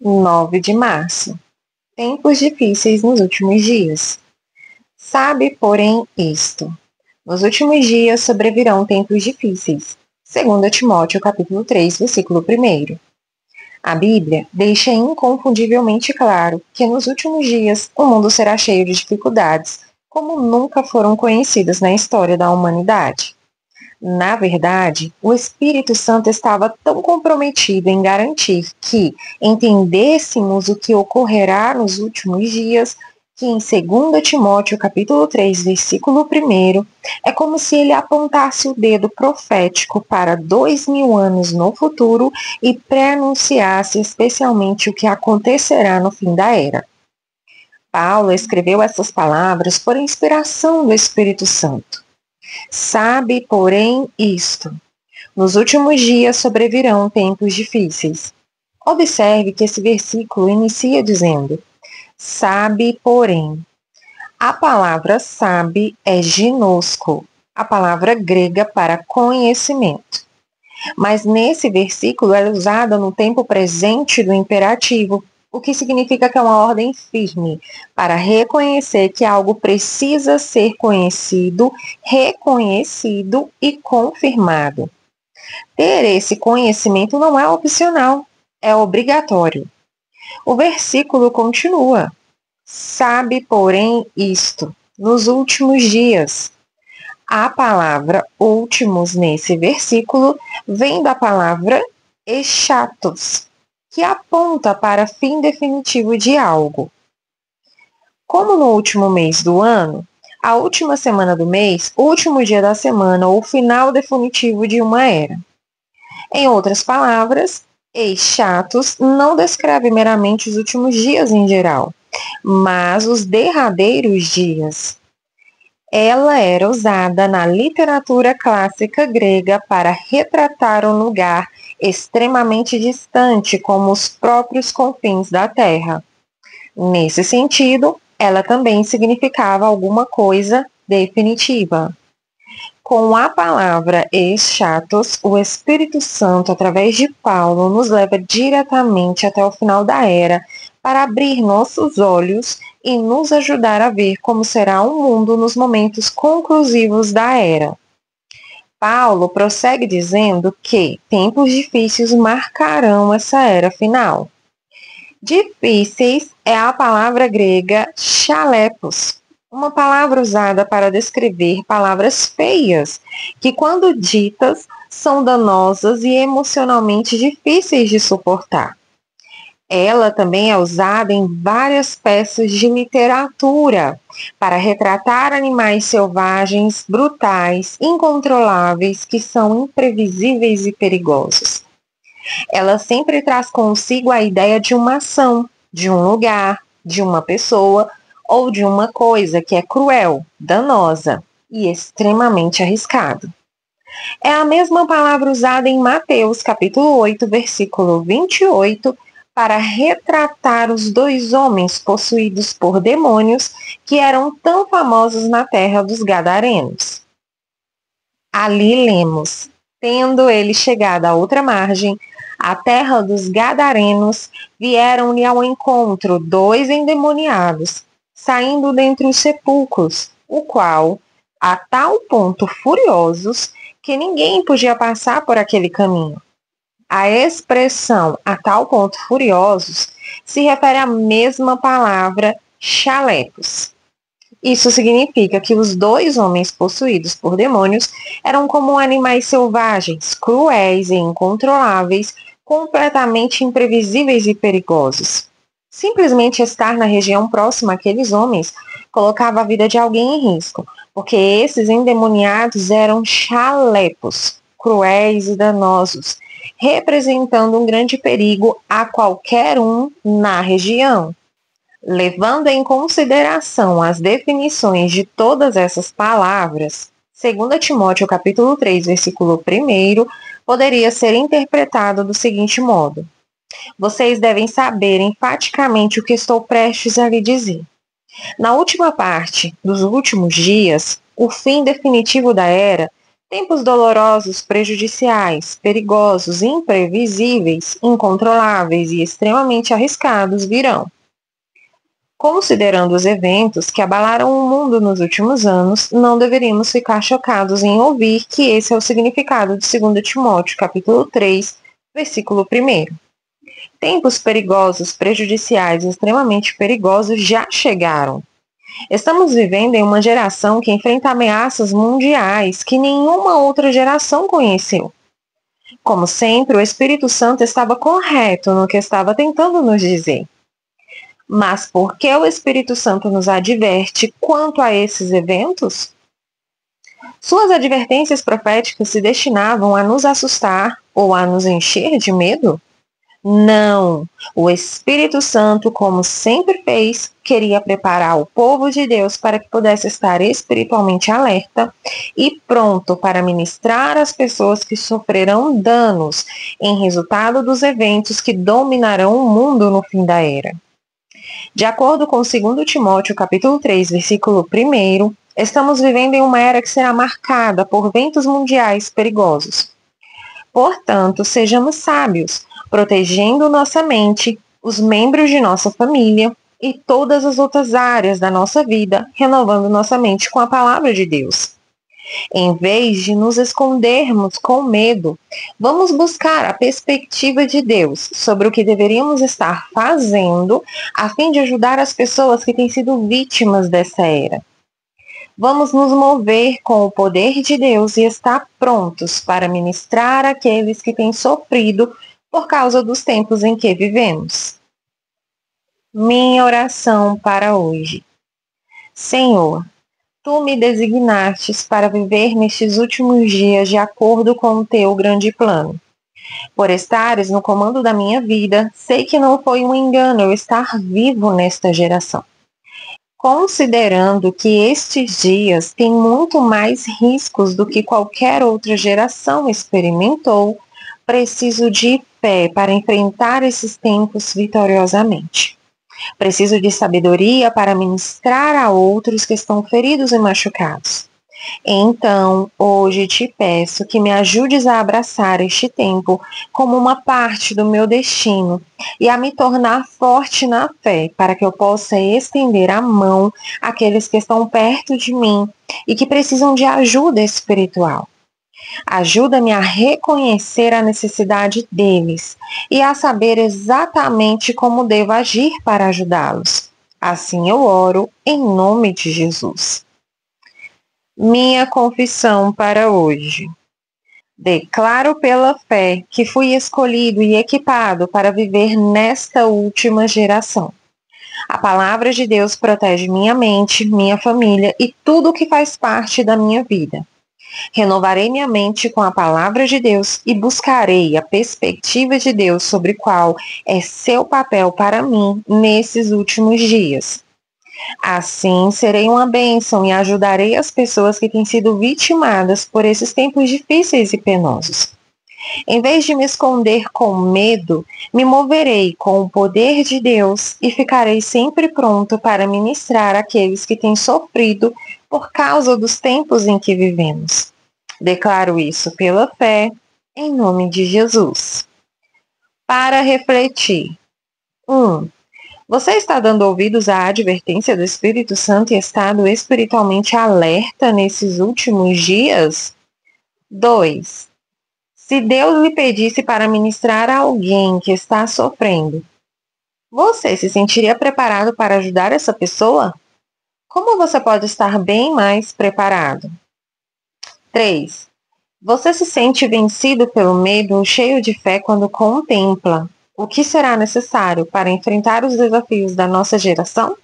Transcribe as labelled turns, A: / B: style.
A: 9 de março. Tempos difíceis nos últimos dias. Sabe, porém, isto: nos últimos dias sobrevirão tempos difíceis. 2 Timóteo, capítulo 3, versículo 1. A Bíblia deixa inconfundivelmente claro que nos últimos dias o mundo será cheio de dificuldades, como nunca foram conhecidas na história da humanidade. Na verdade, o Espírito Santo estava tão comprometido em garantir que entendêssemos o que ocorrerá nos últimos dias, que em 2 Timóteo capítulo 3, versículo 1, é como se ele apontasse o dedo profético para 2000 anos no futuro e pré-anunciasse especialmente o que acontecerá no fim da era. Paulo escreveu essas palavras por inspiração do Espírito Santo. Sabe, porém, isto: nos últimos dias sobrevirão tempos difíceis. Observe que esse versículo inicia dizendo: sabe, porém. A palavra sabe é ginosco, a palavra grega para conhecimento. Mas nesse versículo ela é usada no tempo presente do imperativo, o que significa que é uma ordem firme para reconhecer que algo precisa ser conhecido, reconhecido e confirmado. Ter esse conhecimento não é opcional, é obrigatório. O versículo continua: sabe, porém, isto: nos últimos dias. A palavra últimos nesse versículo vem da palavra eschatos, que aponta para fim definitivo de algo. Como no último mês do ano, a última semana do mês, o último dia da semana ou o final definitivo de uma era. Em outras palavras, eschatos não descreve meramente os últimos dias em geral, mas os derradeiros dias. Ela era usada na literatura clássica grega para retratar um lugar extremamente distante, como os próprios confins da Terra. Nesse sentido, ela também significava alguma coisa definitiva. Com a palavra eschatos, o Espírito Santo, através de Paulo, nos leva diretamente até o final da era para abrir nossos olhos e nos ajudar a ver como será o mundo nos momentos conclusivos da era. Paulo prossegue dizendo que tempos difíceis marcarão essa era final. Difíceis é a palavra grega chalepos, uma palavra usada para descrever palavras feias, que quando ditas são danosas e emocionalmente difíceis de suportar. Ela também é usada em várias peças de literatura para retratar animais selvagens, brutais, incontroláveis, que são imprevisíveis e perigosos. Ela sempre traz consigo a ideia de uma ação, de um lugar, de uma pessoa ou de uma coisa que é cruel, danosa e extremamente arriscado. É a mesma palavra usada em Mateus, capítulo 8, versículo 28, para retratar os 2 homens possuídos por demônios que eram tão famosos na terra dos Gadarenos. Ali lemos: tendo ele chegado à outra margem, a terra dos Gadarenos, vieram-lhe ao encontro 2 endemoniados, saindo dentre os sepulcros, o qual, a tal ponto furiosos, que ninguém podia passar por aquele caminho. A expressão "a tal ponto furiosos" se refere à mesma palavra chalepos. Isso significa que os 2 homens possuídos por demônios eram como animais selvagens, cruéis e incontroláveis, completamente imprevisíveis e perigosos. Simplesmente estar na região próxima àqueles homens colocava a vida de alguém em risco, porque esses endemoniados eram chalepos, cruéis e danosos, representando um grande perigo a qualquer um na região. Levando em consideração as definições de todas essas palavras, 2 Timóteo capítulo 3, versículo 1, poderia ser interpretado do seguinte modo: vocês devem saber enfaticamente o que estou prestes a lhe dizer. Na última parte dos últimos dias, o fim definitivo da era, Tempos dolorosos, prejudiciais, perigosos, imprevisíveis, incontroláveis e extremamente arriscados virão. Considerando os eventos que abalaram o mundo nos últimos anos, não deveríamos ficar chocados em ouvir que esse é o significado de 2 Timóteo, capítulo 3, versículo 1. Tempos perigosos, prejudiciais e extremamente perigosos já chegaram. Estamos vivendo em uma geração que enfrenta ameaças mundiais que nenhuma outra geração conheceu. Como sempre, o Espírito Santo estava correto no que estava tentando nos dizer. Mas por que o Espírito Santo nos adverte quanto a esses eventos? Suas advertências proféticas se destinavam a nos assustar ou a nos encher de medo? Não! O Espírito Santo, como sempre fez, queria preparar o povo de Deus para que pudesse estar espiritualmente alerta e pronto para ministrar às pessoas que sofrerão danos em resultado dos eventos que dominarão o mundo no fim da era. De acordo com 2 Timóteo, capítulo 3, versículo 1, estamos vivendo em uma era que será marcada por ventos mundiais perigosos. Portanto, sejamos sábios, protegendo nossa mente, os membros de nossa família e todas as outras áreas da nossa vida, renovando nossa mente com a palavra de Deus. Em vez de nos escondermos com medo, vamos buscar a perspectiva de Deus sobre o que deveríamos estar fazendo a fim de ajudar as pessoas que têm sido vítimas dessa era. Vamos nos mover com o poder de Deus e estar prontos para ministrar àqueles que têm sofrido por causa dos tempos em que vivemos. Minha oração para hoje. Senhor, Tu me designastes para viver nestes últimos dias de acordo com o Teu grande plano. Por estares no comando da minha vida, sei que não foi um engano eu estar vivo nesta geração. Considerando que estes dias têm muito mais riscos do que qualquer outra geração experimentou, preciso de fé para enfrentar esses tempos vitoriosamente. Preciso de sabedoria para ministrar a outros que estão feridos e machucados. Então, hoje te peço que me ajudes a abraçar este tempo como uma parte do meu destino e a me tornar forte na fé, para que eu possa estender a mão àqueles que estão perto de mim e que precisam de ajuda espiritual. Ajuda-me a reconhecer a necessidade deles e a saber exatamente como devo agir para ajudá-los. Assim eu oro em nome de Jesus. Minha confissão para hoje. Declaro pela fé que fui escolhido e equipado para viver nesta última geração. A palavra de Deus protege minha mente, minha família e tudo o que faz parte da minha vida. Renovarei minha mente com a palavra de Deus e buscarei a perspectiva de Deus sobre qual é seu papel para mim nesses últimos dias. Assim, serei uma bênção e ajudarei as pessoas que têm sido vitimadas por esses tempos difíceis e penosos. Em vez de me esconder com medo, me moverei com o poder de Deus e ficarei sempre pronto para ministrar àqueles que têm sofrido por causa dos tempos em que vivemos. Declaro isso pela fé, em nome de Jesus. Para refletir. 1. Você está dando ouvidos à advertência do Espírito Santo e estado espiritualmente alerta nesses últimos dias? 2. Se Deus lhe pedisse para ministrar a alguém que está sofrendo, você se sentiria preparado para ajudar essa pessoa? Como você pode estar bem mais preparado? 3. Você se sente vencido pelo medo ou cheio de fé quando contempla o que será necessário para enfrentar os desafios da nossa geração?